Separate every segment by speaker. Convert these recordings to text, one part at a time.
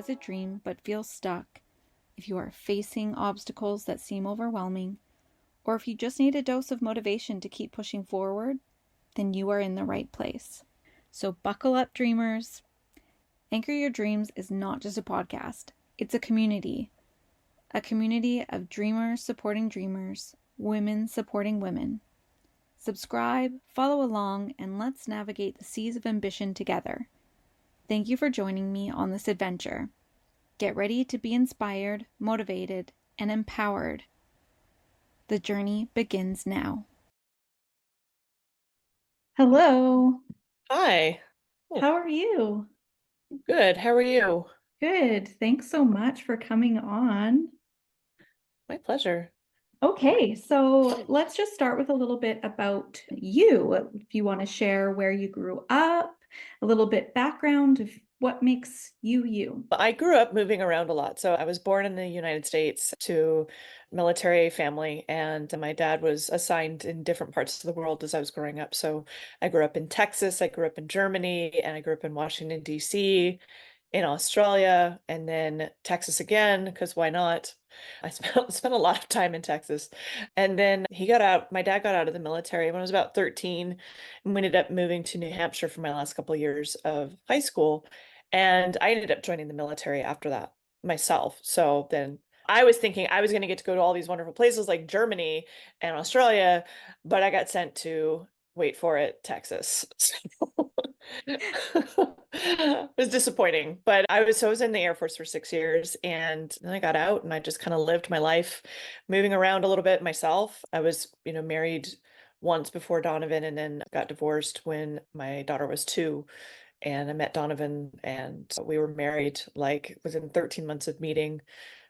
Speaker 1: has a dream but feels stuck, if you are facing obstacles that seem overwhelming, or if you just need a dose of motivation to keep pushing forward, then you are in the right place. So buckle up, dreamers. Anchor Your Dreams is not just a podcast, it's a community of dreamers supporting dreamers, women supporting women. Subscribe, follow along, and let's navigate the seas of ambition together. Thank you for joining me on this adventure. Get ready to be inspired, motivated, and empowered. The journey begins now. Hello.
Speaker 2: Hi. Oh,
Speaker 1: How are you?
Speaker 2: good. How are you?
Speaker 1: Good. Thanks so much for coming on.
Speaker 2: My pleasure.
Speaker 1: Okay, so let's just start with a little bit about you. If you want to share where you grew up, a little bit background of what makes you you.
Speaker 2: I grew up moving around a lot. So I was born in the United States to a military family, and my dad was assigned in different parts of the world as I was growing up. So I grew up in Texas, I grew up in Germany, and I grew up in Washington, D.C., in Australia, and then Texas again, because why not? I spent a lot of time in Texas. And then my dad got out of the military when I was about 13, and we ended up moving to New Hampshire for my last couple of years of high school. And I ended up joining the military after that myself. So then I was thinking I was going to get to go to all these wonderful places like Germany and Australia, but I got sent to, wait for it, Texas. It was disappointing, but I was in the Air Force for 6 years, and then I got out and I just kind of lived my life moving around a little bit myself. I was, married once before Donovan and then got divorced when my daughter was 2, and I met Donovan and we were married like within 13 months of meeting.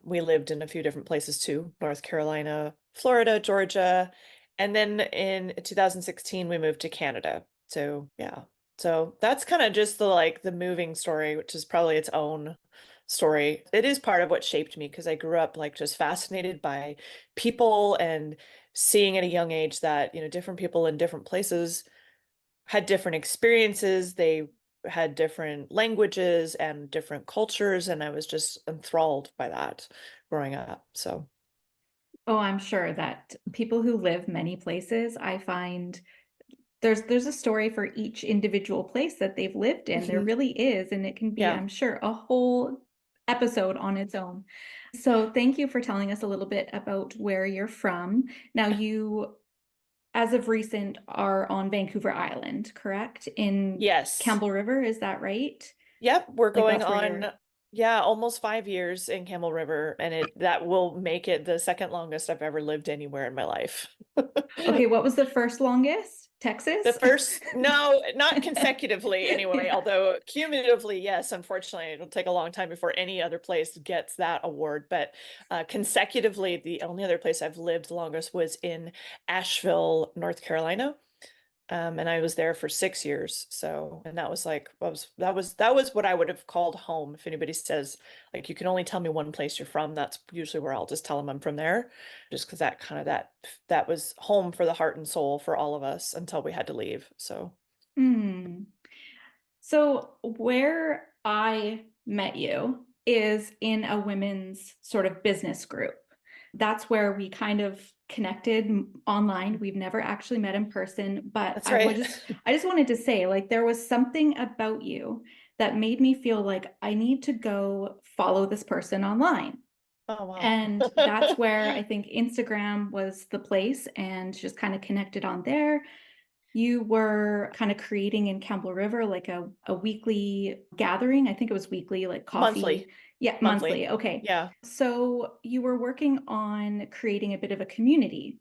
Speaker 2: We lived in a few different places too, North Carolina, Florida, Georgia. And then in 2016, we moved to Canada. So yeah. So that's kind of just the moving story, which is probably its own story. It is part of what shaped me because I grew up like just fascinated by people and seeing at a young age that, different people in different places had different experiences. They had different languages and different cultures, and I was just enthralled by that growing up. So,
Speaker 1: Oh, I'm sure that people who live many places, I find there's a story for each individual place that they've lived in. There
Speaker 2: mhm,
Speaker 1: really is, and it can be,
Speaker 2: yeah.
Speaker 1: I'm sure, a whole episode on its own. So thank you for telling us a little bit about where you're from. Now you, as of recent, are on Vancouver Island, correct? In
Speaker 2: Yes.
Speaker 1: Campbell River, is that right?
Speaker 2: Yep, we're
Speaker 1: Like
Speaker 2: going
Speaker 1: that's where you're.
Speaker 2: on, yeah, almost 5 years in Camel River, and that will make it the second longest I've ever lived anywhere in my life.
Speaker 1: Okay, what was the first longest?
Speaker 2: The
Speaker 1: Texas?
Speaker 2: first, no, not consecutively anyway,
Speaker 1: Yeah.
Speaker 2: although cumulatively, yes, unfortunately, it'll take a long time before any other place gets that award. But consecutively, the only other place I've lived longest was in Asheville, North Carolina. And I was there for 6 years. So, and that was like, that was what I would have called home. If anybody says, like, you can only tell me one place you're from, that's usually where I'll just tell them I'm from there, just because that was home for the heart and soul for all of us until we had to leave. So,
Speaker 1: Hmm. So, where I met you is in a women's sort of business group. That's where we kind of connected online. We've never actually met in person, but
Speaker 2: that's right.
Speaker 1: I just wanted to say, like, there was something about you that made me feel like I need to go follow this person online.
Speaker 2: Oh, wow.
Speaker 1: And that's where I think Instagram was the place, and just kind of connected on there. You were kind of creating in Campbell River like a weekly gathering. I think it was weekly, like coffee.
Speaker 2: Monthly,
Speaker 1: Yeah, monthly.
Speaker 2: monthly.
Speaker 1: Okay.
Speaker 2: Yeah.
Speaker 1: So you were working on creating a bit of a community.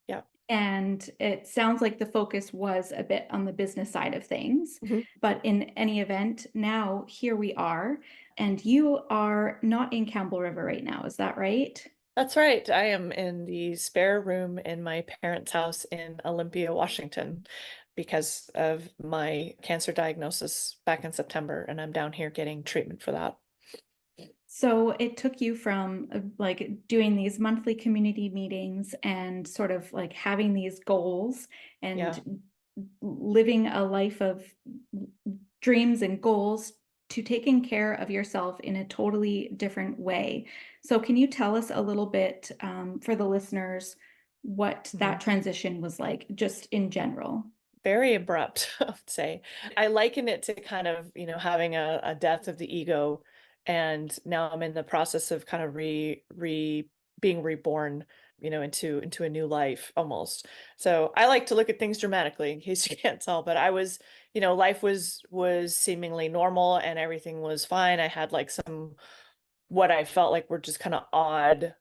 Speaker 2: Yeah.
Speaker 1: And it sounds like the focus was a bit on the business side of things.
Speaker 2: Mhm.
Speaker 1: But in any event, now here we are, and you are not in Campbell River right now. Is that right?
Speaker 2: That's right. I am in the spare room in my parents' house in Olympia, Washington, because of my cancer diagnosis back in September, and I'm down here getting treatment for that.
Speaker 1: So it took you from like doing these monthly community meetings and sort of like having these goals
Speaker 2: Yeah.
Speaker 1: and living a life of dreams and goals to taking care of yourself in a totally different way. So can you tell us a little bit, for the listeners, what that transition was like, just in general?
Speaker 2: Very abrupt, I would say. I liken it to kind of, having a death of the ego. And now I'm in the process of kind of being reborn, into a new life almost. So I like to look at things dramatically in case you can't tell, but life was seemingly normal and everything was fine. I had like some what I felt like were just kind of odd,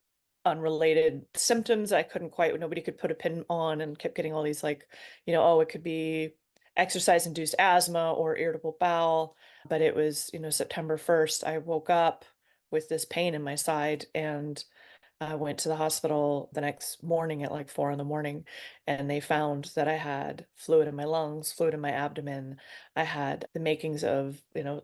Speaker 2: unrelated symptoms I couldn't quite, nobody could put a pin on, and kept getting all these like, oh, it could be exercise-induced asthma or irritable bowel. But it was, September 1st, I woke up with this pain in my side, and I went to the hospital the next morning at like 4 in the morning, and they found that I had fluid in my lungs, fluid in my abdomen. I had the makings of,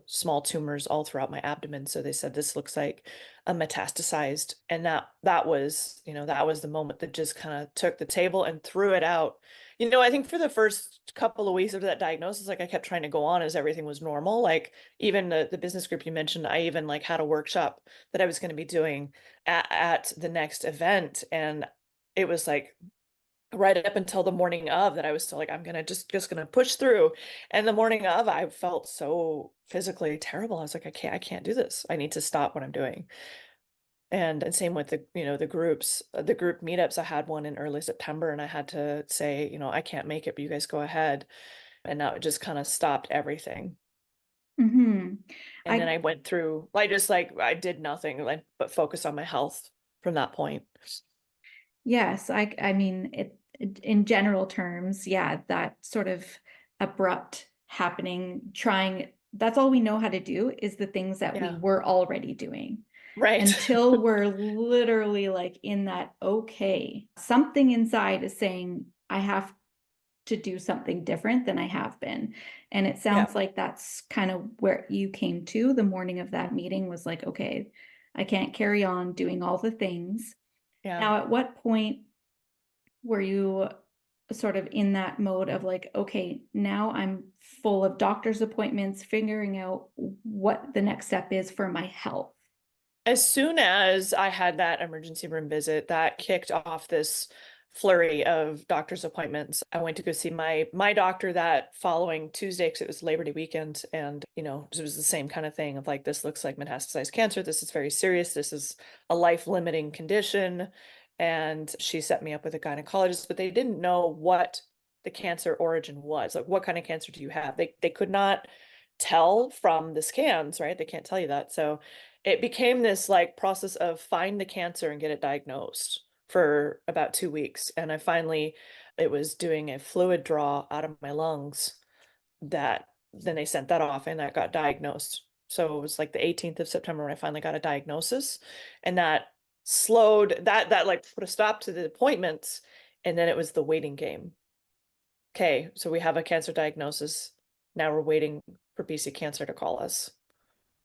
Speaker 2: small tumors all throughout my abdomen. So they said, this looks like a metastasized. And that was the moment that just kind of took the table and threw it out. I think for the first couple of weeks of that diagnosis, like I kept trying to go on as everything was normal. Like even the business group you mentioned, I even like had a workshop that I was going to be doing at the next event. And it was like right up until the morning of that I was still like, I'm gonna just gonna push through. And the morning of, I felt so physically terrible. I was like, I can't do this. I need to stop what I'm doing. And same with the groups, the group meetups. I had one in early September, and I had to say, I can't make it, but you guys go ahead. And now it just kind of stopped everything.
Speaker 1: Mm-hmm.
Speaker 2: And then I went through, I just like, I did nothing like but focus on my health from that point.
Speaker 1: Yes, I mean in general terms, yeah, that sort of abrupt happening, trying, that's all we know how to do is the things that we
Speaker 2: Yeah.
Speaker 1: were already doing
Speaker 2: Right.
Speaker 1: until we're literally like in that, okay, something inside is saying I have to do something different than I have been. And it
Speaker 2: Yeah.
Speaker 1: sounds like that's kind of where you came to the morning of that meeting, was like, okay, I can't carry on doing all the things.
Speaker 2: Yeah.
Speaker 1: Now, at what point were you sort of in that mode of like, okay, now I'm full of doctor's appointments, figuring out what the next step is for my health?
Speaker 2: As soon as I had that emergency room visit, that kicked off this flurry of doctor's appointments. I went to go see my doctor that following Tuesday because it was Labor Day weekend, and it was the same kind of thing of like, this looks like metastasized cancer. This is very serious. This is a life-limiting condition. And she set me up with a gynecologist, but they didn't know what the cancer origin was. Like, what kind of cancer do you have? They could not tell from the scans, right? They can't tell you that. So it became this like process of find the cancer and get it diagnosed for about 2 weeks. And it was doing a fluid draw out of my lungs that then they sent that off and that got diagnosed. So it was like the 18th of September when I finally got a diagnosis, and that that like put a stop to the appointments. And then it was the waiting game. Okay, so we have a cancer diagnosis. Now we're waiting for BC Cancer to call us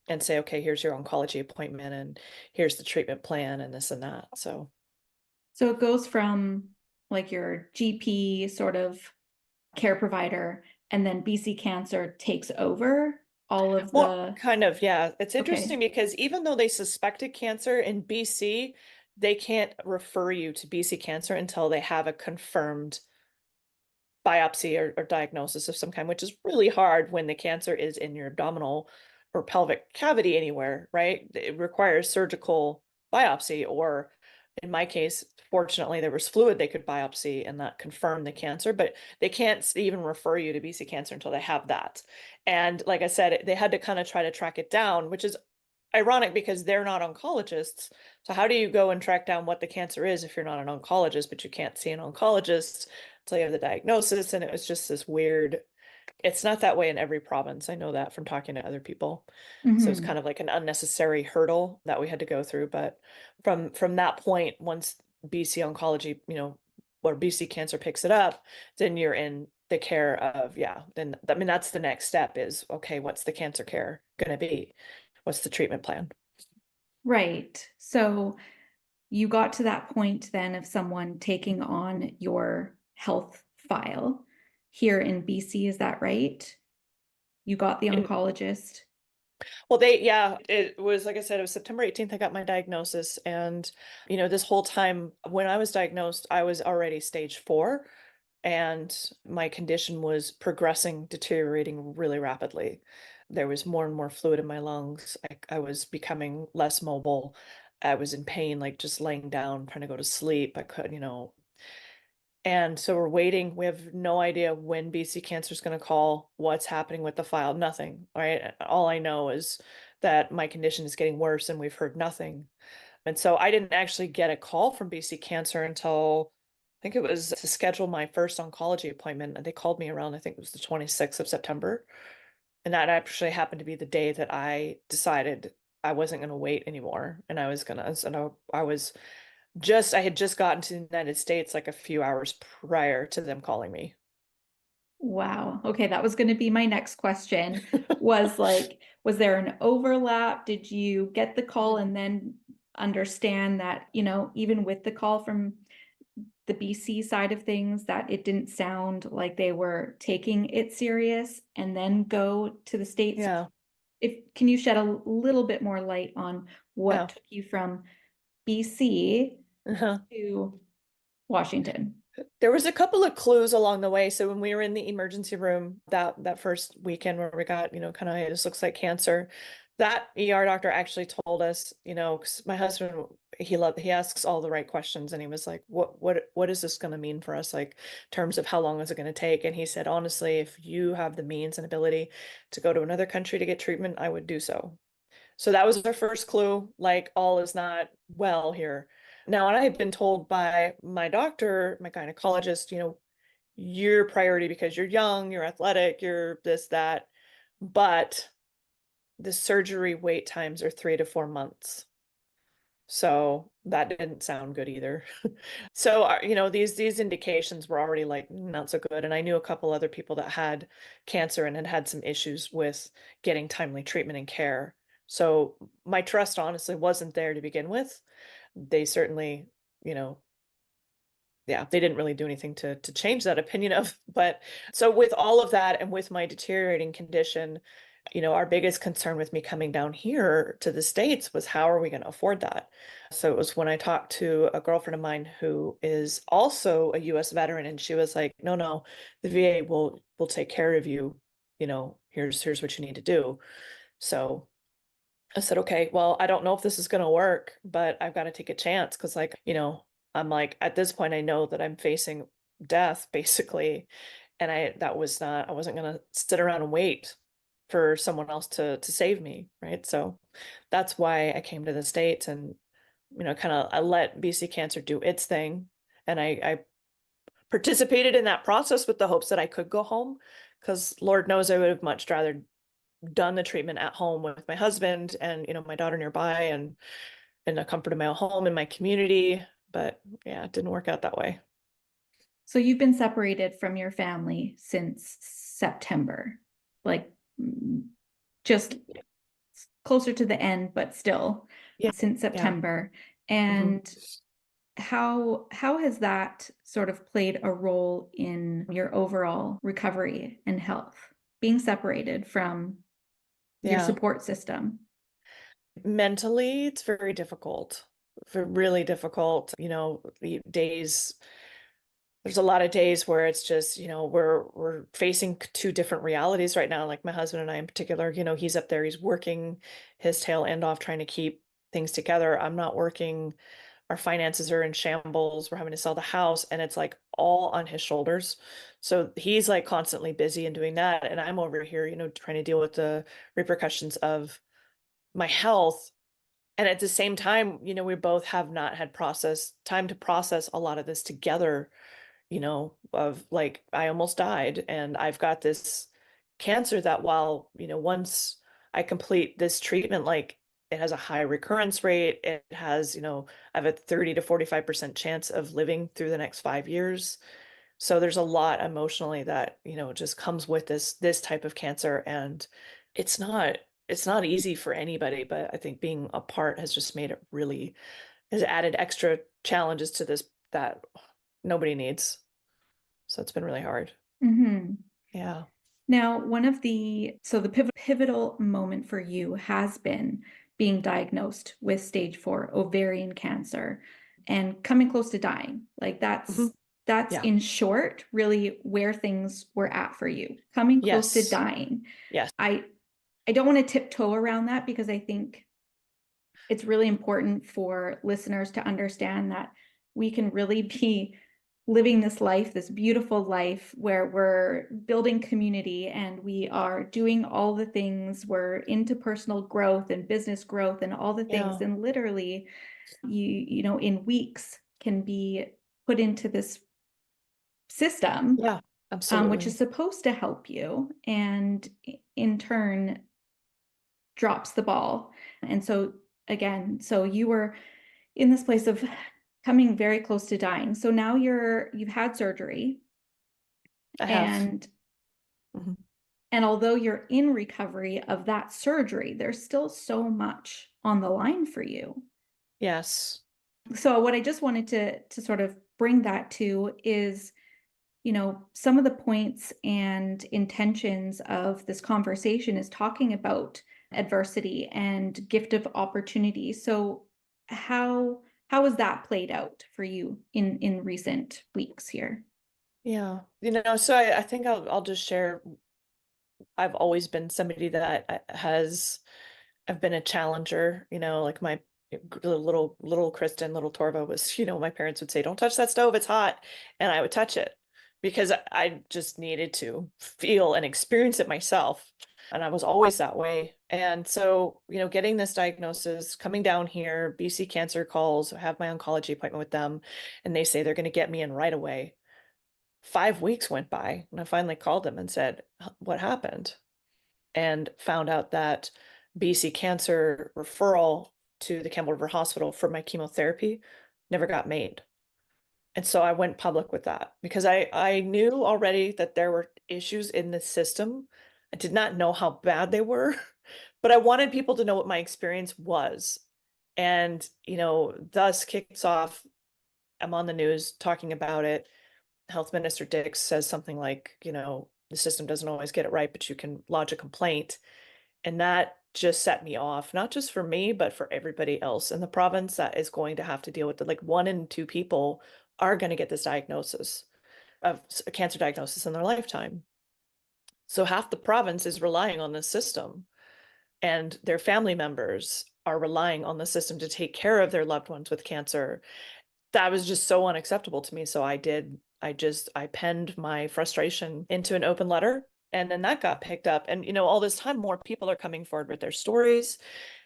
Speaker 2: and say, okay, here's your oncology appointment and here's the treatment plan and this and that. So
Speaker 1: So it goes from like your GP sort of care provider, and then BC Cancer takes over all of
Speaker 2: well,
Speaker 1: the,
Speaker 2: kind of, yeah. It's
Speaker 1: okay.
Speaker 2: interesting because even though they suspected cancer in BC, they can't refer you to BC Cancer until they have a confirmed biopsy or diagnosis of some kind, which is really hard when the cancer is in your abdominal or pelvic cavity anywhere, right? It requires surgical biopsy, or in my case, fortunately, there was fluid they could biopsy and that confirmed the cancer, but they can't even refer you to BC Cancer until they have that. And like I said, they had to kind of try to track it down, which is ironic because they're not oncologists. So how do you go and track down what the cancer is if you're not an oncologist, but you can't see an oncologist until you have the diagnosis? And it was just this weird, it's not that way in every province. I know that from talking to other people. So it's kind
Speaker 1: Mm-hmm.
Speaker 2: of like an unnecessary hurdle that we had to go through. But from that point, once BC Oncology, or BC Cancer picks it up, then you're in the care of, yeah, then I mean that's the next step is, okay, what's the cancer care going to be? What's the treatment plan?
Speaker 1: Right. So you got to that point then of someone taking on your health file here in BC, is that right? You got the
Speaker 2: In
Speaker 1: oncologist.
Speaker 2: Well, yeah, it was, like I said, it was September 18th, I got my diagnosis. And, this whole time when I was diagnosed, I was already stage 4, and my condition was progressing, deteriorating really rapidly. There was more and more fluid in my lungs. I was becoming less mobile. I was in pain, like just laying down, trying to go to sleep. I could, and so we're waiting. We have no idea when BC Cancer is going to call, what's happening with the file, nothing, right? All I know is that my condition is getting worse and we've heard nothing. And so I didn't actually get a call from BC Cancer until I think it was to schedule my first oncology appointment. And they called me around, I think it was the 26th of September. And that actually happened to be the day that I decided I wasn't going to wait anymore. And I was going to, so I was I had just gotten to the United States like a few hours prior to them calling me.
Speaker 1: Wow. Okay, that was going to be my next question. Was there an overlap? Did you get the call and then understand that, even with the call from the BC side of things, that it didn't sound like they were taking it serious, and then go to the States?
Speaker 2: Yeah.
Speaker 1: Can you shed a little bit more light on what
Speaker 2: Yeah.
Speaker 1: took you from BC
Speaker 2: Uh-huh.
Speaker 1: to Washington?
Speaker 2: There was a couple of clues along the way. So when we were in the emergency room that first weekend where we got, kind of, "Hey, this looks like cancer," that ER doctor actually told us, 'cause my husband, he asks all the right questions, and he was like, what is this going to mean for us, like, in terms of how long is it going to take? And he said, honestly, if you have the means and ability to go to another country to get treatment, I would do so. So that was our first clue, like, all is not well here. Now, and I had been told by my doctor, my gynecologist, your priority because you're young, you're athletic, you're this, that, but the surgery wait times are 3 to 4 months. So that didn't sound good either. So, these indications were already like not so good. And I knew a couple other people that had cancer and had had some issues with getting timely treatment and care. So my trust honestly wasn't there to begin with. They certainly, you know, yeah, they didn't really do anything to change that opinion of. But so with all of that and with my deteriorating condition, our biggest concern with me coming down here to the States was how are we going to afford that? So it was when I talked to a girlfriend of mine who is also a US veteran, and she was like, "No, no, the VA will take care of you. Here's what you need to do." So I said, okay, well, I don't know if this is going to work, but I've got to take a chance because, like, I'm like, at this point, I know that I'm facing death basically. And I wasn't going to sit around and wait for someone else to save me. Right. So that's why I came to the States and, kind of I let BC Cancer do its thing. And I participated in that process with the hopes that I could go home because Lord knows I would have much rather done the treatment at home with my husband and my daughter nearby and in the comfort of my own home in my community. But yeah, it didn't work out that way.
Speaker 1: So you've been separated from your family since September, like just closer to the end, but still
Speaker 2: Yeah.
Speaker 1: since
Speaker 2: Yeah.
Speaker 1: September.
Speaker 2: Hmm.
Speaker 1: And how has that sort of played a role in your overall recovery and health, being separated from your
Speaker 2: Yeah.
Speaker 1: support system?
Speaker 2: Mentally, it's very difficult. Really difficult. The days there's a lot of days where it's just, we're facing two different realities right now. Like my husband and I in particular, he's up there, he's working his tail end off trying to keep things together. I'm not working. Our finances are in shambles. We're having to sell the house, and it's like all on his shoulders. So he's like constantly busy and doing that. And I'm over here, trying to deal with the repercussions of my health. And at the same time, we both have not had time to process a lot of this together, of like, I almost died and I've got this cancer that while, once I complete this treatment, like it has a high recurrence rate. It has, I have a 30 to 45% chance of living through the next 5 years. So there's a lot emotionally that, just comes with this type of cancer. And it's not, it's not easy for anybody, but I think being apart has just made it really, has added extra challenges to this that nobody needs. So it's been really hard.
Speaker 1: Mm-hmm.
Speaker 2: Yeah.
Speaker 1: Now, the pivotal moment for you has been being diagnosed with stage 4 ovarian cancer and coming close to dying. Like
Speaker 2: Mhm.
Speaker 1: that's
Speaker 2: Yeah.
Speaker 1: in short really where things were at for you, coming close to
Speaker 2: Yes.
Speaker 1: dying.
Speaker 2: Yes.
Speaker 1: I I don't want to tiptoe around that because I think it's really important for listeners to understand that we can really be living this life, this beautiful life where we're building community and we are doing all the things. We're into personal growth and business growth and all the things.
Speaker 2: Yeah.
Speaker 1: And literally, you know, in weeks can be put into this system,
Speaker 2: Yeah.
Speaker 1: which is
Speaker 2: Absolutely.
Speaker 1: supposed to help you, and in turn drops the ball. And so again, so you were in this place of coming very close to dying. So now you've had surgery,
Speaker 2: I have.
Speaker 1: and
Speaker 2: Mhm.
Speaker 1: although you're in recovery of that surgery, there's still so much on the line for you.
Speaker 2: Yes.
Speaker 1: So what I just wanted to sort of bring that to is, you know, some of the points and intentions of this conversation is talking about adversity and gift of opportunity. So how has that played out for you in recent weeks here?
Speaker 2: Yeah. So I think I'll just share. I've always been somebody that I've been a challenger, like my little Kristen, little Torva was, my parents would say, "Don't touch that stove, it's hot." And I would touch it because I just needed to feel and experience it myself. And I was always that way. And so, getting this diagnosis, coming down here, BC Cancer calls, I have my oncology appointment with them, and they say they're going to get me in right away. 5 weeks went by, and I finally called them and said, "What happened?" And found out that BC Cancer referral to the Campbell River Hospital for my chemotherapy never got made. And so I went public with that because I knew already that there were issues in the system. I did not know how bad they were, but I wanted people to know what my experience was. And, thus kicks off, I'm on the news talking about it. Health Minister Dix says something like, the system doesn't always get it right, but you can lodge a complaint. And that just set me off, not just for me, but for everybody else in the province that is going to have to deal with it. Like 1 in 2 people are going to get this diagnosis of a cancer diagnosis in their lifetime. So half the province is relying on this system, and their family members are relying on the system to take care of their loved ones with cancer. That was just so unacceptable to me. So I penned my frustration into an open letter, and then that got picked up. And all this time more people are coming forward with their stories,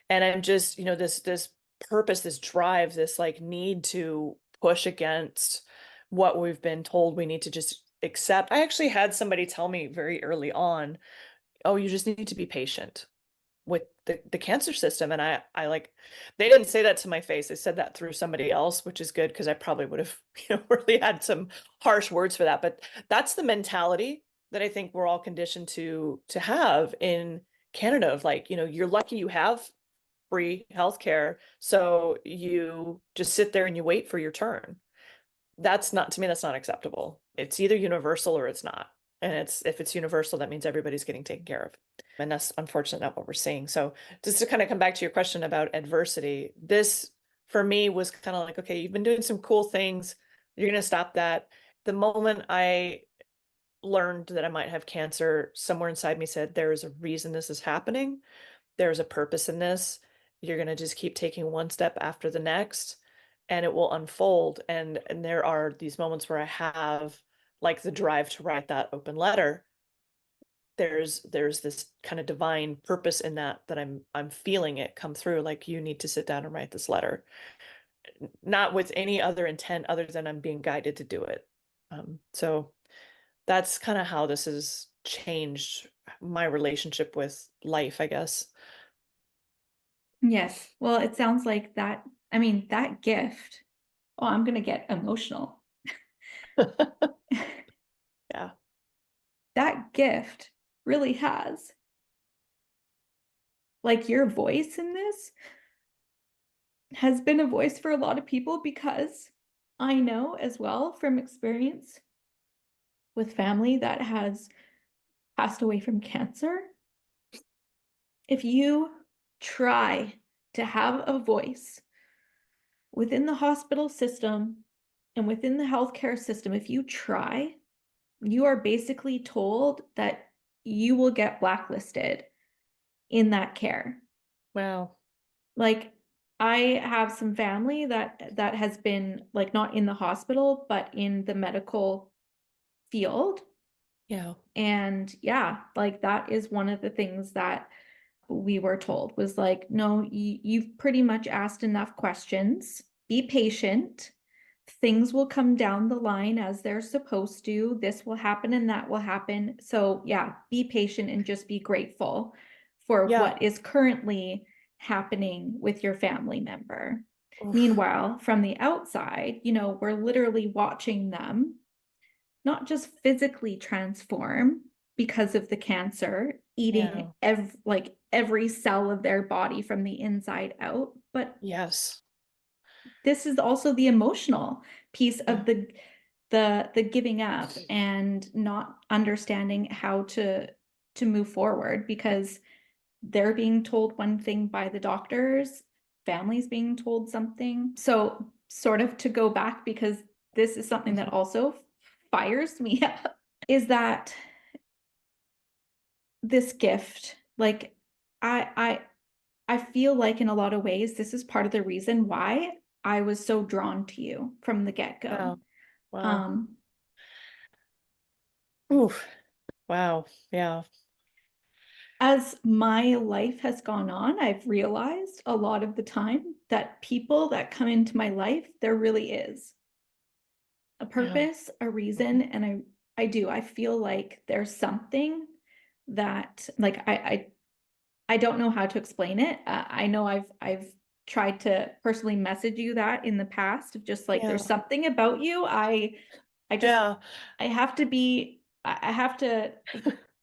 Speaker 2: and I'm just, this purpose, this drive, this like need to push against what we've been told we need to just accept. I actually had somebody tell me very early on, "Oh, you just need to be patient with the cancer system." And I like, they didn't say that to my face. They said that through somebody else, which is good because I probably would have, really had some harsh words for that. But that's the mentality that I think we're all conditioned to have in Canada of like, you're lucky you have free healthcare. So you just sit there and you wait for your turn. That's not, to me, that's not acceptable. It's either universal or it's not. And if it's universal, that means everybody's getting taken care of. And that's unfortunately not what we're seeing. So just to kind of come back to your question about adversity, this for me was kind of like, okay, you've been doing some cool things. You're going to stop that. The moment I learned that I might have cancer, somewhere inside me said, there is a reason this is happening. There's a purpose in this. You're going to just keep taking one step after the next, and it will unfold. And there are these moments where I have like the drive to write that open letter. There's this kind of divine purpose in that I'm feeling it come through, like you need to sit down and write this letter, not with any other intent other than I'm being guided to do it. So that's kind of how this has changed my relationship with life, I guess.
Speaker 1: Yes. Well, it sounds like that. I mean, that gift. Oh, I'm going to get emotional.
Speaker 2: Yeah.
Speaker 1: That gift really has, like, your voice in this has been a voice for a lot of people because I know as well from experience with family that has passed away from cancer, if you try to have a voice within the hospital system and within the healthcare system, if you try, you are basically told that you will get blacklisted in that care.
Speaker 2: Wow.
Speaker 1: Like, I have some family that has been like not in the hospital, but in the medical field.
Speaker 2: Yeah.
Speaker 1: And yeah, like that is one of the things that we were told was like, no, you've pretty much asked enough questions. Be patient. Things will come down the line as they're supposed to. This will happen and that will happen. So yeah, be patient and just be grateful for
Speaker 2: Yeah.
Speaker 1: what is currently happening with your family member.
Speaker 2: Oof.
Speaker 1: Meanwhile, from the outside, we're literally watching them not just physically transform because of the cancer, eating
Speaker 2: Yeah.
Speaker 1: every cell of their body from the inside out, but
Speaker 2: Yes.
Speaker 1: this is also the emotional piece
Speaker 2: Yeah.
Speaker 1: of the giving up and not understanding how to move forward because they're being told one thing by the doctors, families being told something. So sort of to go back, because this is something that
Speaker 2: Mhm.
Speaker 1: also fires me up, is that this gift, like I I feel like in a lot of ways this is part of the reason why I was so drawn to you from the get-go.
Speaker 2: Wow. Wow.
Speaker 1: Um,
Speaker 2: Oof. Wow. Yeah.
Speaker 1: as my life has gone on, I've realized a lot of the time that people that come into my life, there really is a
Speaker 2: Yeah.
Speaker 1: purpose, a reason,
Speaker 2: Mhm.
Speaker 1: and I feel like there's something that like I don't know how to explain it. I know I've tried to personally message you that in the past of just like there's
Speaker 2: Yeah.
Speaker 1: something about you. I just
Speaker 2: Yeah.
Speaker 1: I have to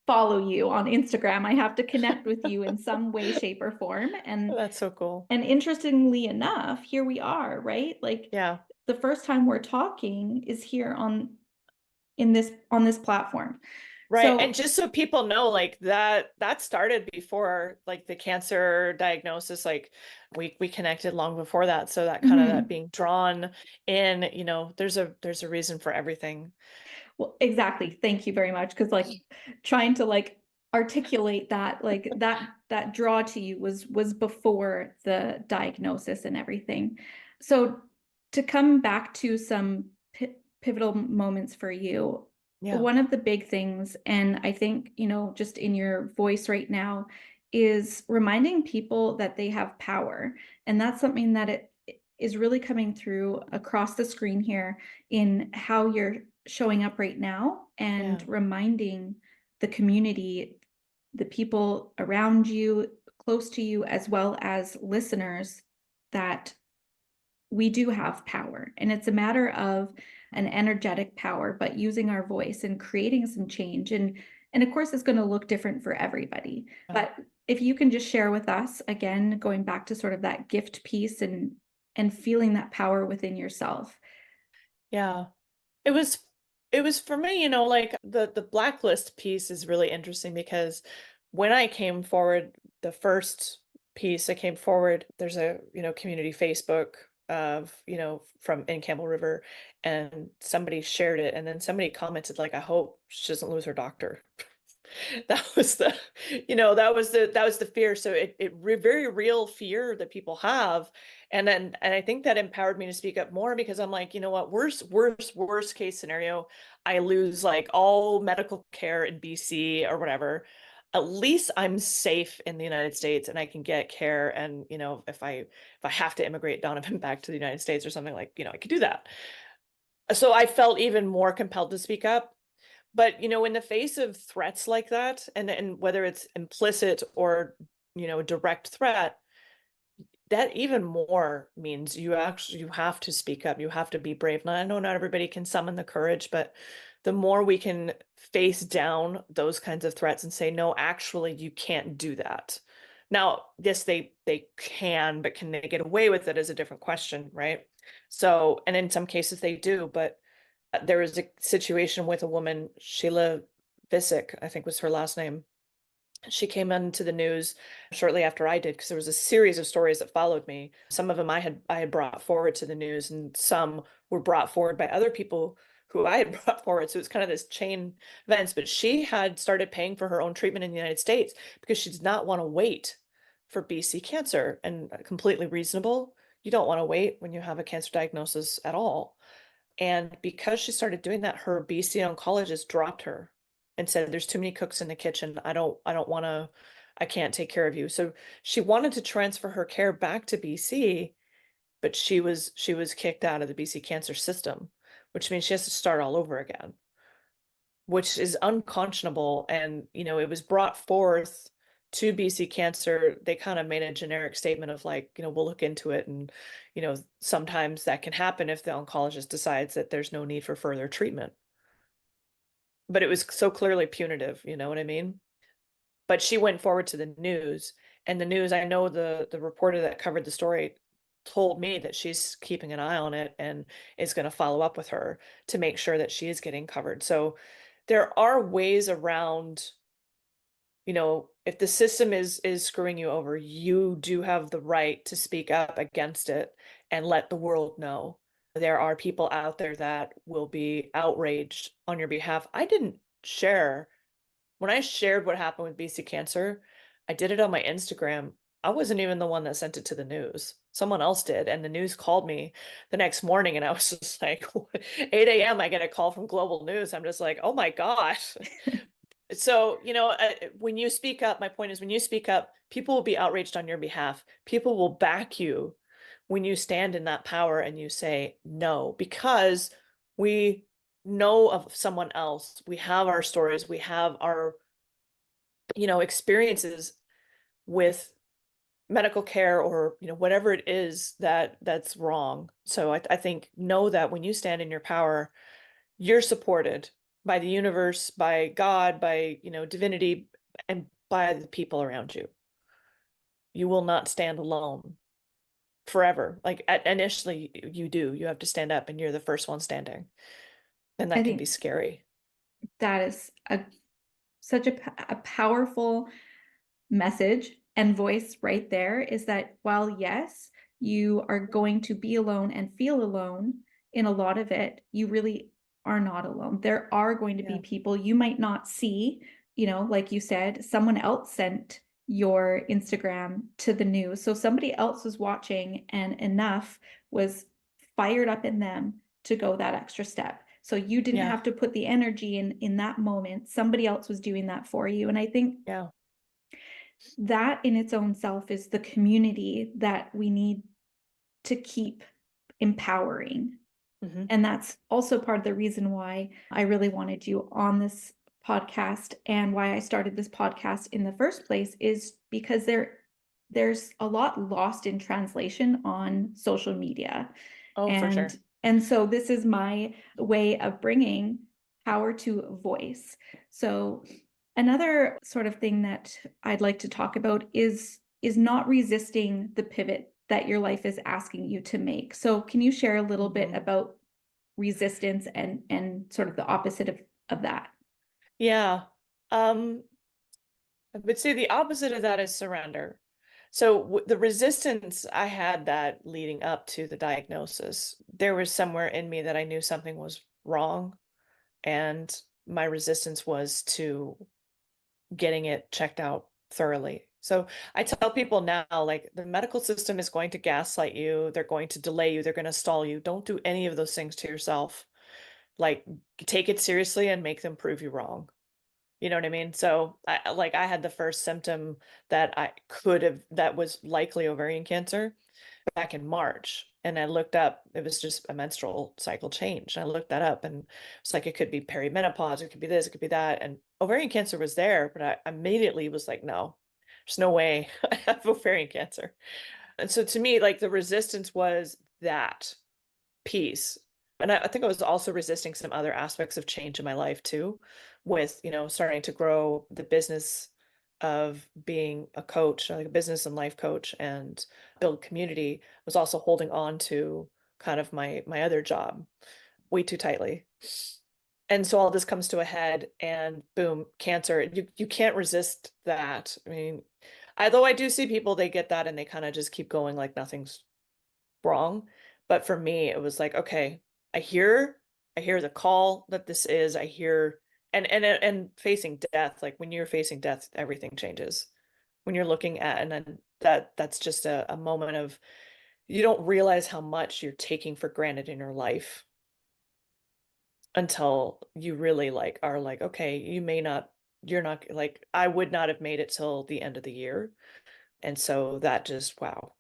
Speaker 1: follow you on Instagram. I have to connect with you in some way, shape, or form.
Speaker 2: That's so cool.
Speaker 1: And interestingly enough, here we are, right? Like
Speaker 2: Yeah.
Speaker 1: the first time we're talking is here on this platform.
Speaker 2: Right. And
Speaker 1: So
Speaker 2: just so people know, like that started before like the cancer diagnosis, like we connected long before that. So that kind of that
Speaker 1: mhm.
Speaker 2: being drawn in, there's a reason for everything.
Speaker 1: Well, exactly. Thank you very much. Because like trying to like articulate that, like that draw to you was before the diagnosis and everything. So to come back to some pivotal moments for you,
Speaker 2: Yeah.
Speaker 1: one of the big things, and I think, just in your voice right now, is reminding people that they have power. And that's something that it is really coming through across the screen here in how you're showing up right now and
Speaker 2: Yeah.
Speaker 1: reminding the community, the people around you, close to you, as well as listeners, that we do have power. And it's a matter of an energetic power, but using our voice and creating some change. And of course, it's going to look different for everybody.
Speaker 2: Yeah.
Speaker 1: But if you can just share with us, again, going back to sort of that gift piece and feeling that power within yourself.
Speaker 2: Yeah. It was it was for me, like the blacklist piece is really interesting because when I came forward, the first piece I came forward, there's a, community Facebook of, from in Campbell River, and somebody shared it and then somebody commented like, I hope she doesn't lose her doctor. That was that was the fear. So very real fear that people have. And I think that empowered me to speak up more because I'm like, you know what, worst case scenario, I lose like all medical care in BC or whatever. At least I'm safe in the United States and I can get care. And, if I have to immigrate Donovan back to the United States or something, like, I could do that. So I felt even more compelled to speak up. But, in the face of threats like that, and whether it's implicit or, direct threat, that even more means you have to speak up. You have to be brave. Now, I know not everybody can summon the courage, but the more we can face down those kinds of threats and say, no, actually, you can't do that. Now, yes, they can, but can they get away with it is a different question, right? So, and in some cases they do, but there was a situation with a woman, Sheila Visick, I think was her last name. She came into the news shortly after I did because there was a series of stories that followed me. Some of them I had brought forward to the news, and some were brought forward by other people who I had brought forward. So it's kind of this chain of events. But she had started paying for her own treatment in the United States because she did not want to wait for BC cancer, and completely reasonable. You don't want to wait when you have a cancer diagnosis at all. And because she started doing that, her BC oncologist dropped her and said, "There's too many cooks in the kitchen. I don't want to, I can't take care of you." So she wanted to transfer her care back to BC, but she was kicked out of the BC cancer system, which means she has to start all over again, which is unconscionable. And, it was brought forth to BC Cancer. They kind of made a generic statement of like, we'll look into it. And, sometimes that can happen if the oncologist decides that there's no need for further treatment. But it was so clearly punitive, you know what I mean? But she went forward to the news, and the news, I know the reporter that covered the story told me that she's keeping an eye on it and is going to follow up with her to make sure that she is getting covered. So there are ways around, if the system is screwing you over, you do have the right to speak up against it and let the world know. There are people out there that will be outraged on your behalf. I didn't share When I shared what happened with BC Cancer, I did it on my Instagram. I wasn't even the one that sent it to the news. Someone else did. And the news called me the next morning, and I was just like, 8 a.m., I get a call from Global News. I'm just like, oh my gosh. So, when you speak up, my point is, when you speak up, people will be outraged on your behalf. People will back you when you stand in that power and you say no, because we know of someone else. We have our stories, we have our, experiences with medical care, or, whatever it is that's wrong. So I think, know that when you stand in your power, you're supported by the universe, by God, by, divinity, and by the people around you. You will not stand alone forever. Like initially you have to stand up, and you're the first one standing. And
Speaker 1: I
Speaker 2: that can be
Speaker 1: think
Speaker 2: scary.
Speaker 1: that is such a powerful message and voice right there, is that while, yes, you are going to be alone and feel alone in a lot of it, you really are not alone. There are going to be
Speaker 2: Yeah.
Speaker 1: people you might not see, like you said, someone else sent your Instagram to the news. So somebody else was watching, and enough was fired up in them to go that extra step. So you didn't
Speaker 2: Yeah.
Speaker 1: have to put the energy in that moment. Somebody else was doing that for you. And I think
Speaker 2: Yeah.
Speaker 1: that in its own self is the community that we need to keep empowering.
Speaker 2: Hmm.
Speaker 1: And that's also part of the reason why I really wanted you on this podcast, and why I started this podcast in the first place, is because there's a lot lost in translation on social media.
Speaker 2: Oh, for
Speaker 1: And
Speaker 2: sure.
Speaker 1: and so this is my way of bringing power to voice. So another sort of thing that I'd like to talk about is not resisting the pivot that your life is asking you to make. So can you share a little bit
Speaker 2: Hmm.
Speaker 1: about resistance and sort of the opposite of that?
Speaker 2: Yeah. Um, I would say the opposite of that is surrender. So the resistance I had, that leading up to the diagnosis, there was somewhere in me that I knew something was wrong, and my resistance was to getting it checked out thoroughly. So I tell people now, like, the medical system is going to gaslight you, they're going to delay you, they're going to stall you. Don't do any of those things to yourself. Like, take it seriously and make them prove you wrong. You know what I mean? So I had the first symptom that I could have, that was likely ovarian cancer, back in March. And I looked up, it was just a menstrual cycle change. And I looked that up, and it's like, it could be perimenopause, it could be this, it could be that. And ovarian cancer was there, but I immediately was like, no, there's no way I have ovarian cancer. And so to me, like, the resistance was that piece. And I think I was also resisting some other aspects of change in my life too, with, starting to grow the business of being a coach, like a business and life coach, and build community. I was also holding on to kind of my other job way too tightly. And so all this comes to a head and boom, cancer. You can't resist that. I mean, although I do see people, they get that and they kind of just keep going like nothing's wrong. But for me, it was like, okay, I hear, I hear the call that this is, I hear, and facing death, like when you're facing death, everything changes. When you're looking at, and then that's just a moment of, you don't realize how much you're taking for granted in your life until you really like are like, okay, you're not like, I would not have made it till the end of the year. And so that just, wow,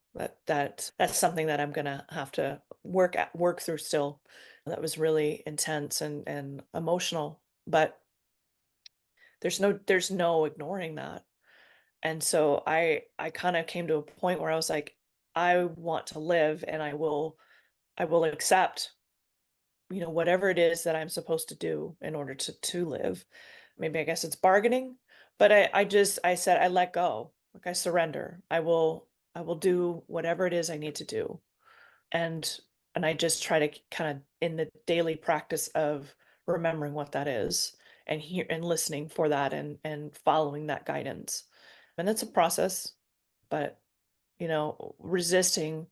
Speaker 2: that's something that I'm gonna have to work through still. That was really intense and emotional, but there's no ignoring that. And so I kind of came to a point where I was like, I want to live and I will accept, whatever it is that I'm supposed to do in order to live. Maybe I guess it's bargaining, but I said I let go. Like I surrender. I will do whatever it is I need to do. And and I just try to kind of in the daily practice of remembering what that is and hear and listening for that and following that guidance. And it's a process, but resisting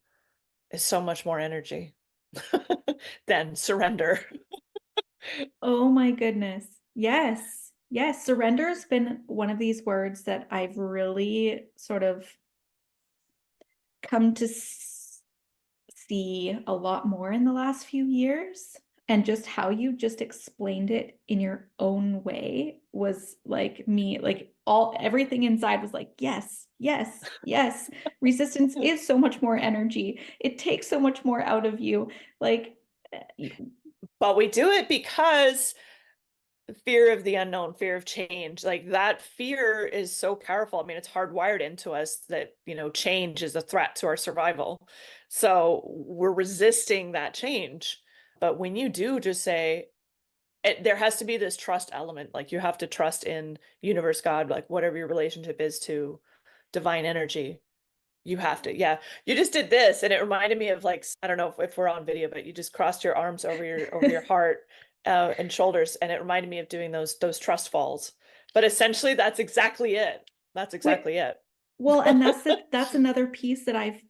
Speaker 2: is so much more energy than surrender.
Speaker 1: Oh my goodness. Yes. Yes. Surrender has been one of these words that I've really sort of come to see a lot more in the last few years. And just how you just explained it in your own way was like me, like everything inside was like, yes, yes, yes. Resistance is so much more energy. It takes so much more out of you. Like,
Speaker 2: But we do it because fear of the unknown, fear of change, like that fear is so powerful. I mean, it's hardwired into us that, change is a threat to our survival. So we're resisting that change. But when you do just say, there has to be this trust element. Like you have to trust in universe, God, like whatever your relationship is to divine energy. You have to, yeah. You just did this, and it reminded me of like, I don't know if we're on video, but you just crossed your arms over your heart and shoulders, and it reminded me of doing those trust falls. But essentially, that's exactly it. That's
Speaker 1: wait,
Speaker 2: exactly it.
Speaker 1: well, and that's another piece that I've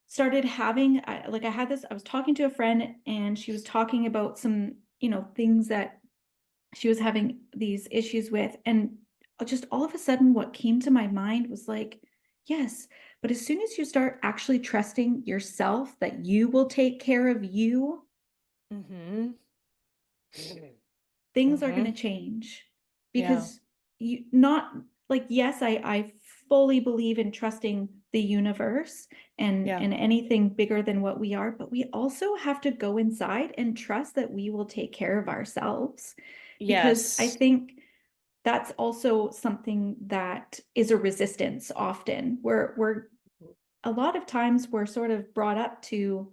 Speaker 1: started having. I had this, I was talking to a friend and she was talking about some, things that she was having these issues with. And just all of a sudden, what came to my mind was like, yes, but as soon as you start actually trusting yourself that you will take care of you,
Speaker 2: Mm-hmm.
Speaker 1: things are going to
Speaker 2: Mm-hmm.
Speaker 1: change
Speaker 2: Yeah.
Speaker 1: because you not like, yes, I fully believe in trusting the universe and
Speaker 2: Yeah.
Speaker 1: anything bigger than what we are, but we also have to go inside and trust that we will take care of ourselves, because I
Speaker 2: Yes.
Speaker 1: think that's also something that is a resistance often. We're a lot of times we're sort of brought up to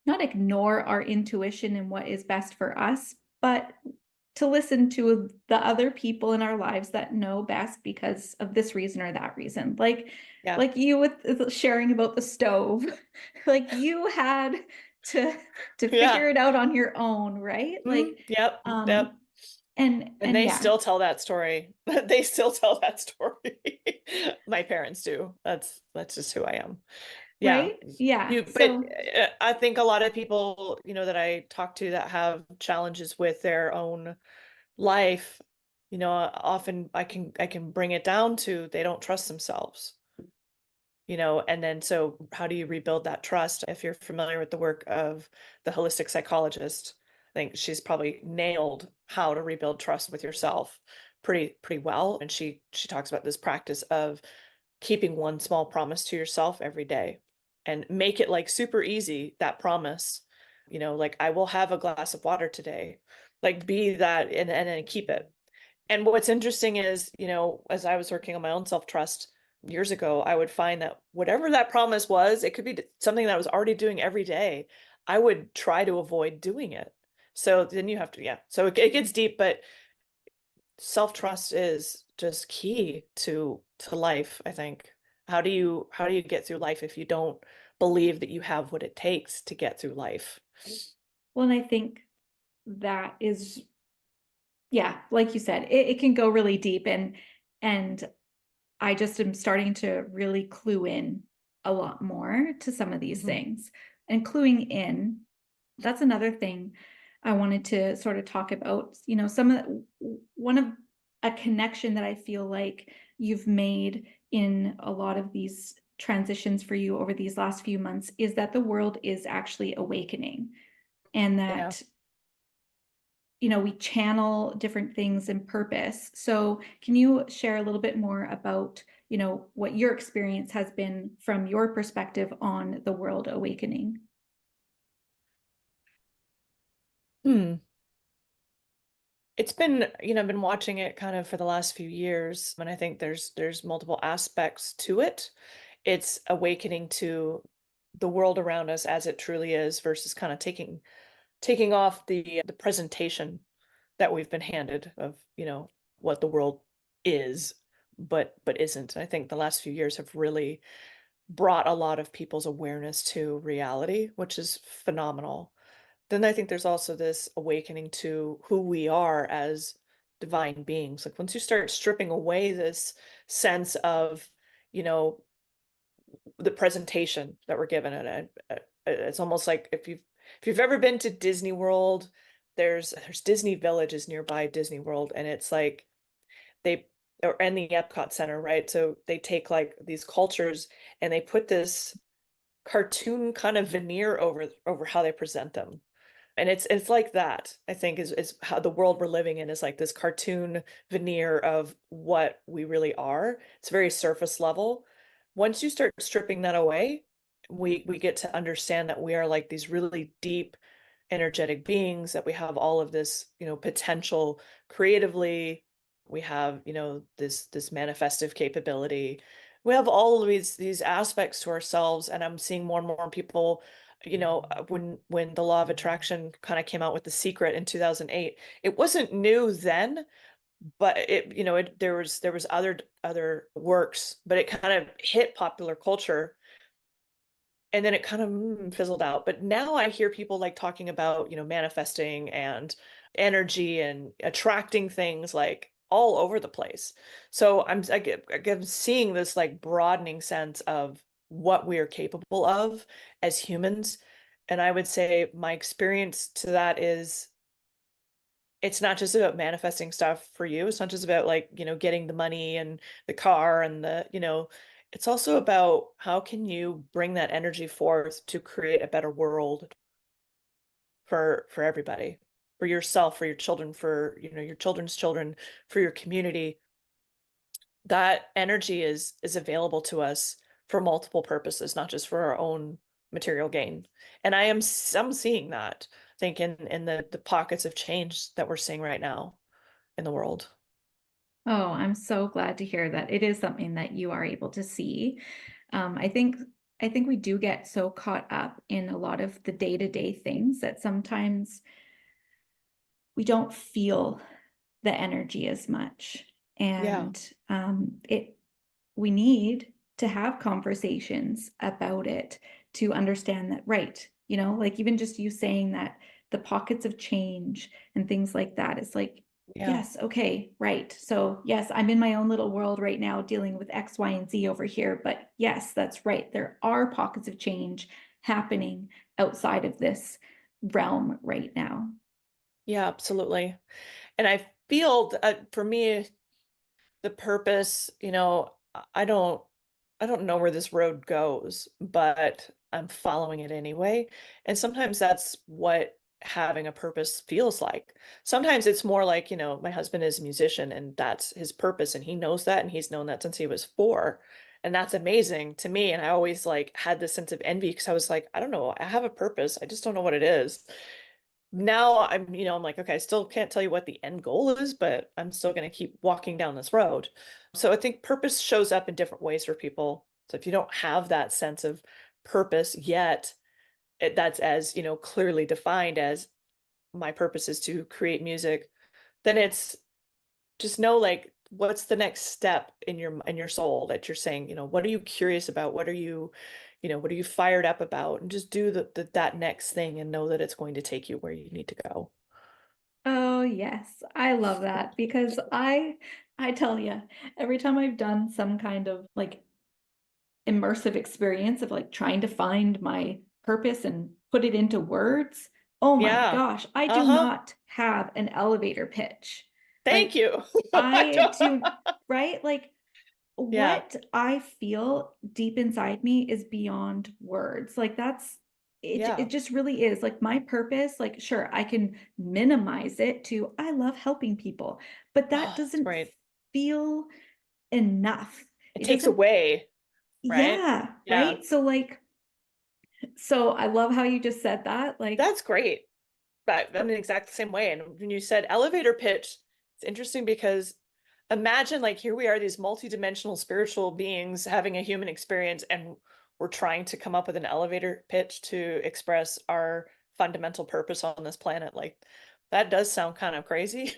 Speaker 1: not ignore our intuition and what is best for us, but to listen to the other people in our lives that know best because of this reason or that reason.
Speaker 2: Yeah.
Speaker 1: Like you with sharing about the stove. Like you had to
Speaker 2: Yeah.
Speaker 1: figure it out on your own, right?
Speaker 2: Mm, yep. Yep. And
Speaker 1: And
Speaker 2: they
Speaker 1: yeah,
Speaker 2: still tell that story. They still tell that story. My parents do. That's just who I am. Yeah.
Speaker 1: right? Yeah.
Speaker 2: But
Speaker 1: So
Speaker 2: I think a lot of people, that I talk to that have challenges with their own life, often I can bring it down to they don't trust themselves. And then so how do you rebuild that trust? If you're familiar with the work of the holistic psychologist, I think she's probably nailed how to rebuild trust with yourself pretty well. And she talks about this practice of keeping one small promise to yourself every day and make it like super easy, that promise, like I will have a glass of water today. Like be that and then keep it. And what's interesting is, as I was working on my own self-trust years ago, I would find that whatever that promise was, it could be something that I was already doing every day. I would try to avoid doing it. So then you have to, yeah. So it gets deep, but self-trust is just key to life, I think. How do you get through life if you don't believe that you have what it takes to get through life?
Speaker 1: well, and I think that is, yeah, like you said, it can go really deep, and I just am starting to really clue in a lot more to some of these
Speaker 2: Mhm.
Speaker 1: things. And cluing in, that's another thing I wanted to sort of talk about. You know, some of one of a connection that I feel like you've made in a lot of these transitions for you over these last few months is that the world is actually awakening, and
Speaker 2: Yeah.
Speaker 1: that, you know, we channel different things in purpose. So can you share a little bit more about, you know, what your experience has been from your perspective on the world awakening?
Speaker 2: Hmm. It's been, I've been watching it kind of for the last few years, and I think there's multiple aspects to it. It's awakening to the world around us as it truly is versus kind of taking off the presentation that we've been handed of, what the world is, but isn't. I think the last few years have really brought a lot of people's awareness to reality, which is phenomenal. Then I think there's also this awakening to who we are as divine beings. Like once you start stripping away this sense of, you know, the presentation that we're given, and it's almost like if you've ever been to Disney World, there's Disney Villages nearby Disney World, and it's like they or and the Epcot Center, right? So they take like these cultures and they put this cartoon kind of veneer over how they present them. And it's like that, I think, is how the world we're living in is like this cartoon veneer of what we really are. It's very surface level. Once you start stripping that away, we get to understand that we are like these really deep, energetic beings, that we have all of this, potential creatively. We have, this manifestive capability. We have all of these aspects to ourselves, and I'm seeing more and more people, when the law of attraction kind of came out with The Secret in 2008, it wasn't new then, but there was other works, but it kind of hit popular culture, and then it kind of fizzled out. But now I hear people like talking about, manifesting and energy and attracting things like all over the place. So I'm seeing this like broadening sense of what we are capable of as humans. And I would say my experience to that is it's not just about manifesting stuff for you. It's not just about like, getting the money and the car and it's also about how can you bring that energy forth to create a better world for everybody, for yourself, for your children, for, your children's children, for your community. That energy is available to us for multiple purposes, not just for our own material gain. And I'm seeing that, I think, in the pockets of change that we're seeing right now in the world.
Speaker 1: Oh, I'm so glad to hear that it is something that you are able to see. I think we do get so caught up in a lot of the day-to-day things that sometimes we don't feel the energy as much.
Speaker 2: Yeah.
Speaker 1: And it we need to have conversations about it to understand that, right? You know, like even just you saying that the pockets of change and things like that, it's like,
Speaker 2: Yeah.
Speaker 1: yes, okay, right. So, yes, I'm in my own little world right now dealing with X, Y, and Z over here. But yes, that's right. There are pockets of change happening outside of this realm right now.
Speaker 2: Yeah, absolutely. And I feel for me, the purpose, I don't know where this road goes, but I'm following it anyway. And sometimes that's what having a purpose feels like. Sometimes it's more like, my husband is a musician and that's his purpose, and he knows that, and he's known that since he was 4. And that's amazing to me. And I always like had this sense of envy because I was like, I don't know, I have a purpose. I just don't know what it is. Now I'm like, okay, I still can't tell you what the end goal is, but I'm still going to keep walking down this road. So I think purpose shows up in different ways for people. So if you don't have that sense of purpose yet, that's as, clearly defined as my purpose is to create music, then it's just know like what's the next step in your soul that you're saying, what are you curious about? What are you fired up about? And just do that next thing and know that it's going to take you where you need to go.
Speaker 1: yes. I love that because I tell you, every time I've done some kind of like immersive experience of like trying to find my purpose and put it into words, oh my
Speaker 2: Yeah.
Speaker 1: gosh, I do
Speaker 2: Uh-huh.
Speaker 1: not have an elevator pitch.
Speaker 2: Thank
Speaker 1: Like
Speaker 2: you. I
Speaker 1: I do,
Speaker 2: don't-
Speaker 1: right? Like
Speaker 2: Yeah.
Speaker 1: what I feel deep inside me is beyond words. Like that's it
Speaker 2: Yeah.
Speaker 1: just really is. Like my purpose, like sure, I can minimize it to I love helping people, but that
Speaker 2: Oh, that's
Speaker 1: doesn't
Speaker 2: great.
Speaker 1: feel enough.
Speaker 2: It
Speaker 1: It
Speaker 2: takes
Speaker 1: doesn't,
Speaker 2: away, right?
Speaker 1: yeah,
Speaker 2: Yeah.
Speaker 1: right? So like so I love how you just said that. Like
Speaker 2: That's great. But I'm the exact same way. And when you said elevator pitch, it's interesting because imagine like here we are, these multidimensional spiritual beings having a human experience, and we're trying to come up with an elevator pitch to express our fundamental purpose on this planet. Like that does sound kind of crazy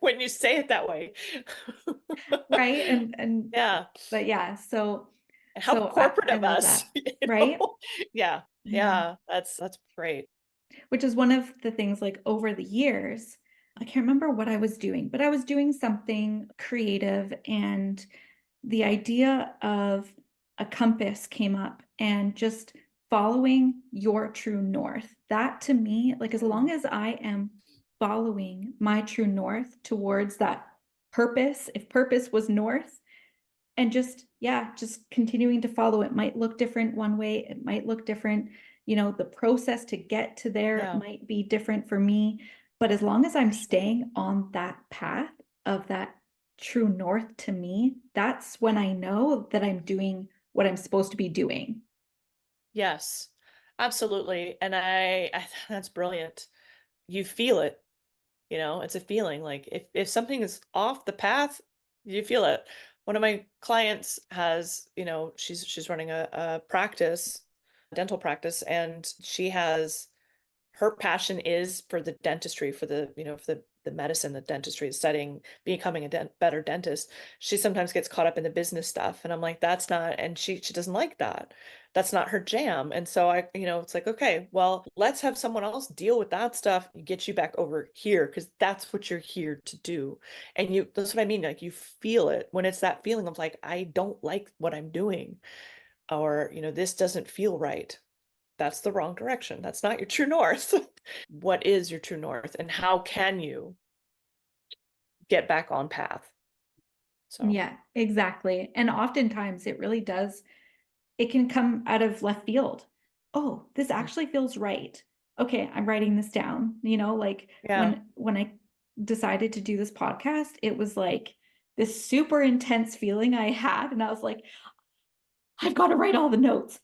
Speaker 2: when you say it that way.
Speaker 1: right? And
Speaker 2: Yeah.
Speaker 1: but yeah, so
Speaker 2: And how
Speaker 1: so
Speaker 2: corporate
Speaker 1: I
Speaker 2: of
Speaker 1: love
Speaker 2: us,
Speaker 1: that. Right?
Speaker 2: Yeah.
Speaker 1: Yeah.
Speaker 2: Yeah. That's great.
Speaker 1: Which is one of the things like over the years, I can't remember what I was doing, but I was doing something creative and the idea of a compass came up and just following your true north. That to me, like as long
Speaker 2: Mm.
Speaker 1: as I am following my true north towards that purpose, if purpose was north, and just yeah, just continuing to follow. It might look different one way, it might look different, the process to get to there
Speaker 2: Yeah.
Speaker 1: might be different for me, but as long as I'm staying on that path of that true north to me, that's when I know that I'm doing what I'm supposed to be doing.
Speaker 2: Yes, absolutely. And that's brilliant. You feel it, it's a feeling. Like if something is off the path, you feel it. One of my clients has, she's running a practice, dental practice, and she has her passion is for the dentistry, for the medicine, the dentistry, studying, becoming a better dentist. She sometimes gets caught up in the business stuff, and I'm like, that's not, and she doesn't like that. That's not her jam. And so it's like, okay, well, let's have someone else deal with that stuff and get you back over here because that's what you're here to do. And that's what I mean. Like you feel it when it's that feeling of like, I don't like what I'm doing, or this doesn't feel right. That's the wrong direction. That's not your true north. What is your true north and how can you get back on path? So,
Speaker 1: Yeah, exactly. And oftentimes it really does, it can come out of left field. Oh, this
Speaker 2: mhm.
Speaker 1: actually feels right. Okay, I'm writing this down. Like
Speaker 2: Yeah.
Speaker 1: when I decided to do this podcast, it was like this super intense feeling I had, and I was like, I've got to write all the notes.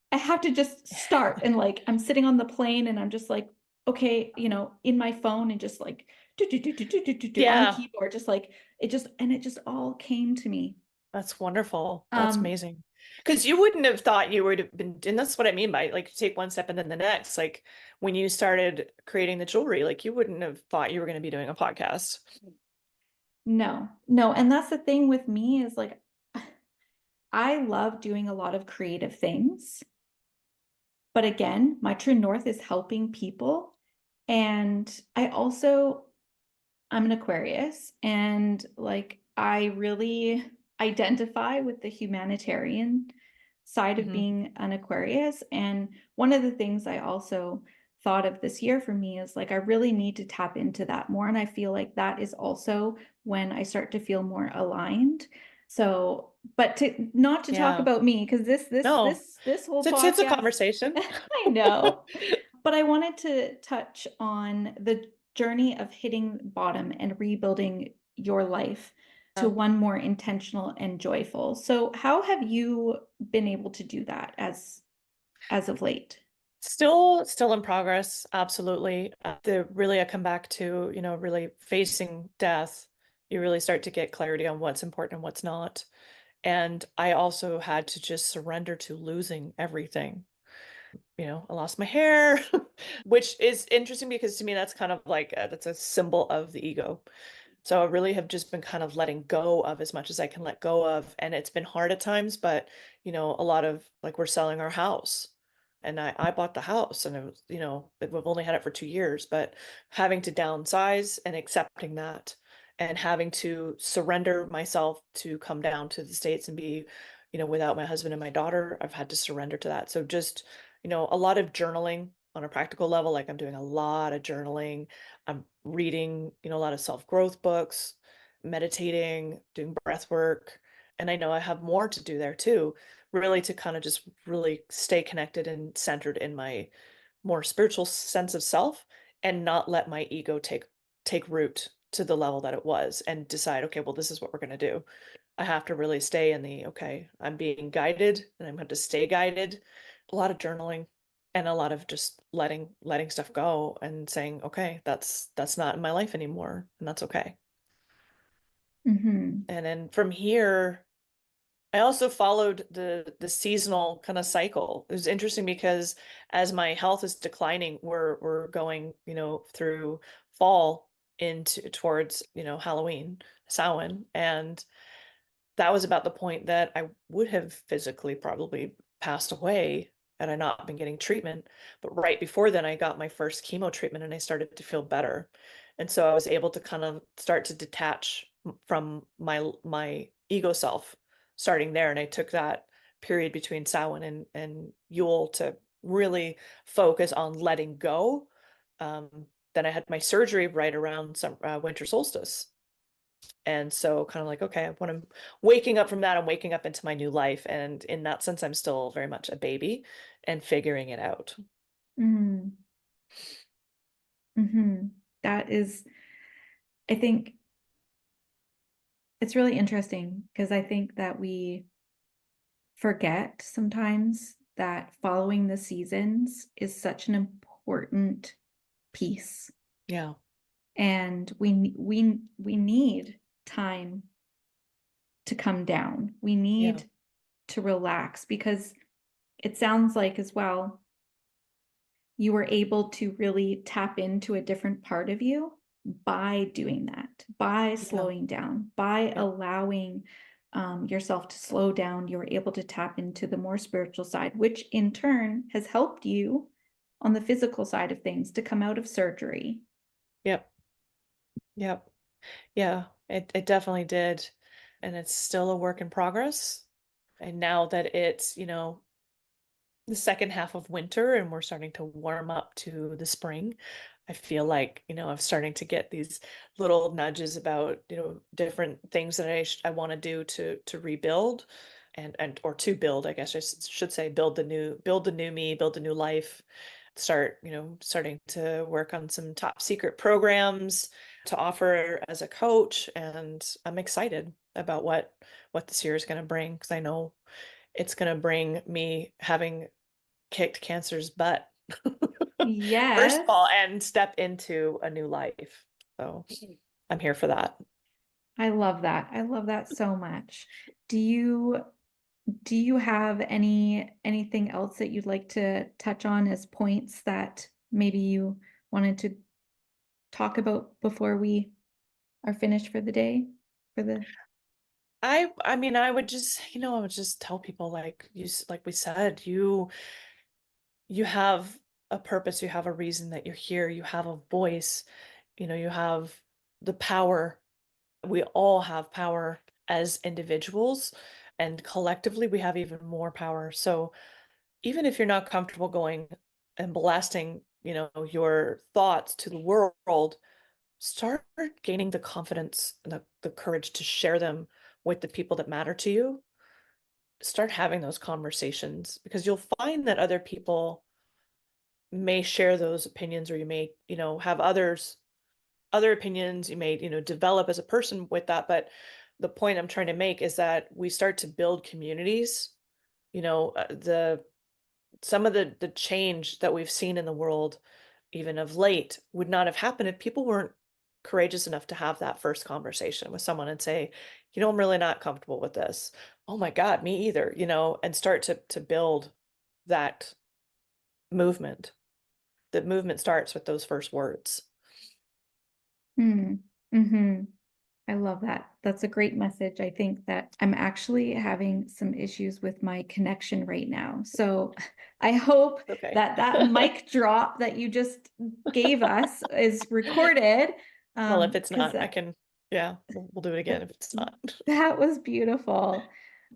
Speaker 1: I have to just start, and like I'm sitting on the plane, and I'm just like, okay, in my phone, and just like do on the
Speaker 2: Yeah.
Speaker 1: keyboard, just like it just all came to me.
Speaker 2: That's wonderful. That's
Speaker 1: Um,
Speaker 2: amazing. Because you wouldn't have thought you would have been, and that's what I mean by like take one step and then the next. Like when you started creating the jewelry, like you wouldn't have thought you were going to be doing a podcast.
Speaker 1: No, no. And that's the thing with me is like, I love doing a lot of creative things. But again, my true north is helping people. And I'm an Aquarius and like I really identify with the humanitarian side of
Speaker 2: Hmm.
Speaker 1: being an Aquarius. And one of the things I also thought of this year for me is like I really need to tap into that more. And I feel like that is also when I start to feel more aligned. So, but to not to talk
Speaker 2: Yeah.
Speaker 1: about me, because
Speaker 2: No,
Speaker 1: this whole
Speaker 2: it's a
Speaker 1: podcast,
Speaker 2: conversation.
Speaker 1: I know, but I wanted to touch on the journey of hitting bottom and rebuilding your life to
Speaker 2: Yeah.
Speaker 1: one more intentional and joyful. So how have you been able to do that as of late?
Speaker 2: Still in progress, absolutely. I come back to, really facing death. You really start to get clarity on what's important and what's not. And I also had to just surrender to losing everything. I lost my hair, which is interesting because to me that's kind of like that's a symbol of the ego. So I really have just been kind of letting go of as much as I can let go of, and it's been hard at times, but a lot of like we're selling our house And I bought the house, and it was, we've only had it for 2 years, but having to downsize and accepting that, and having to surrender myself to come down to the States and be, without my husband and my daughter, I've had to surrender to that. So just, a lot of journaling on a practical level. Like, I'm doing a lot of journaling. I'm reading, a lot of self-growth books, meditating, doing breath work. And I know I have more to do there too, really, to kind of just really stay connected and centered in my more spiritual sense of self, and not let my ego take root to the level that it was, and decide, okay, well, this is what we're going to do. I have to really stay in the, okay, I'm being guided and I'm going to stay guided. A lot of journaling, and a lot of just letting stuff go and saying, okay, that's not in my life anymore, and that's okay.
Speaker 1: Mm-hmm.
Speaker 2: And then from here, I also followed the seasonal kind of cycle. It was interesting because as my health is declining, we're going, through fall into towards, Halloween, Samhain, and that was about the point that I would have physically probably passed away had I not been getting treatment. But right before then, I got my first chemo treatment and I started to feel better. And so I was able to kind of start to detach from my ego self starting there. And I took that period between Samhain and Yule to really focus on letting go. Then I had my surgery right around some winter solstice. And so kind of like, okay, when I'm waking up from that, I'm waking up into my new life. And in that sense, I'm still very much a baby and figuring it out.
Speaker 1: Mm-hmm. Mm-hmm. That is, I think it's really interesting because I think that we forget sometimes that following the seasons is such an important piece.
Speaker 2: Yeah.
Speaker 1: And we need time to come down. We
Speaker 2: Yeah.
Speaker 1: need to relax because it sounds like as well you were able to really tap into a different part of you by doing that, by
Speaker 2: Yeah.
Speaker 1: slowing down, by
Speaker 2: Yeah.
Speaker 1: allowing yourself to slow down. You were able to tap into the more spiritual side, which in turn has helped you on the physical side of things to come out of surgery.
Speaker 2: Yep. Yep. Yeah. It definitely did. And it's still a work in progress. And now that it's, the second half of winter and we're starting to warm up to the spring, I feel like, I'm starting to get these little nudges about, different things that I want to do to rebuild, and or to build, I guess I should say, build the new me, build a new life. Starting to work on some top secret programs to offer as a coach, and I'm excited about what this year is going to bring, because I know it's going to bring me having kicked cancer's butt first of all,
Speaker 1: Yes,
Speaker 2: and step into a new life. So I'm here for that.
Speaker 1: I love that. I love that so much. Do you Do you have anything else that you'd like to touch on as points that maybe you wanted to talk about before we are finished for the day? For the
Speaker 2: I mean, I would just tell people, like like we said, you have a purpose, you have a reason that you're here, you have a voice, you have the power. We all have power as individuals, and collectively we have even more power. So even if you're not comfortable going and blasting, your thoughts to the world, start gaining the confidence and the courage to share them with the people that matter to you. Start having those conversations, because you'll find that other people may share those opinions, or you may, have other opinions. You may, develop as a person with that. But the point I'm trying to make is that we start to build communities. The some of the change that we've seen in the world, even of late, would not have happened if people weren't courageous enough to have that first conversation with someone and say, I'm really not comfortable with this. Oh my God, me either, and start to build that movement. The movement starts with those first words.
Speaker 1: mm, mm-hmm. I love that. That's a great message. I think that I'm actually having some issues with my connection right now. So I hope
Speaker 2: Okay.
Speaker 1: that that mic drop that you just gave us is recorded.
Speaker 2: Well, if it's
Speaker 1: Because
Speaker 2: not, yeah, we'll do it again if it's not.
Speaker 1: that was beautiful.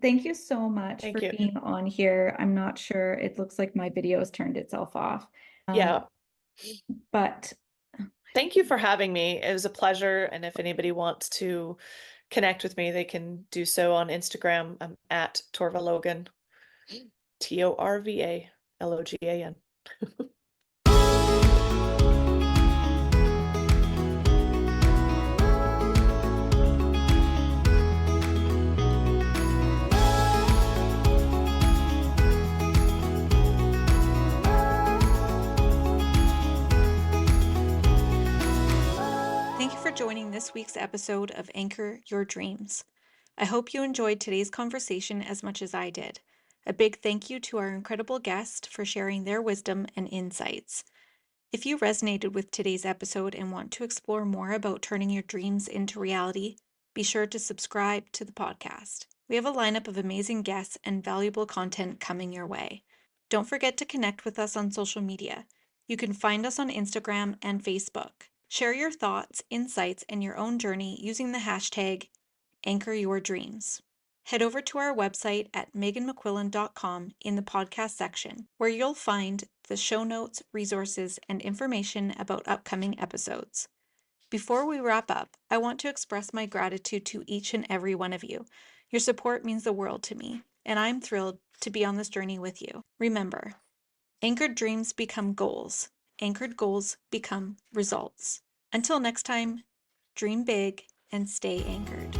Speaker 1: Thank you so much
Speaker 2: Thank
Speaker 1: for
Speaker 2: you.
Speaker 1: being on here. I'm not sure. It looks like my video has turned itself off.
Speaker 2: Yeah.
Speaker 1: But
Speaker 2: Thank you for having me. It was a pleasure. And if anybody wants to connect with me, they can do so on Instagram. I'm at Torva Logan, TorvaLogan.
Speaker 1: thank you for joining this week's episode of Anchor Your Dreams. I hope you enjoyed today's conversation as much as I did. A big thank you to our incredible guest for sharing their wisdom and insights. If you resonated with today's episode and want to explore more about turning your dreams into reality, be sure to subscribe to the podcast. We have a lineup of amazing guests and valuable content coming your way. Don't forget to connect with us on social media. You can find us on Instagram and Facebook. Share your thoughts, insights, and your own journey using the hashtag #AnchorYourDreams. Head over to our website at meganmcquillan.com in the podcast section, where you'll find the show notes, resources, and information about upcoming episodes. Before we wrap up, I want to express my gratitude to each and every one of you. Your support means the world to me, and I'm thrilled to be on this journey with you. Remember, anchored dreams become goals. Anchored goals become results. Until next time, dream big and stay anchored.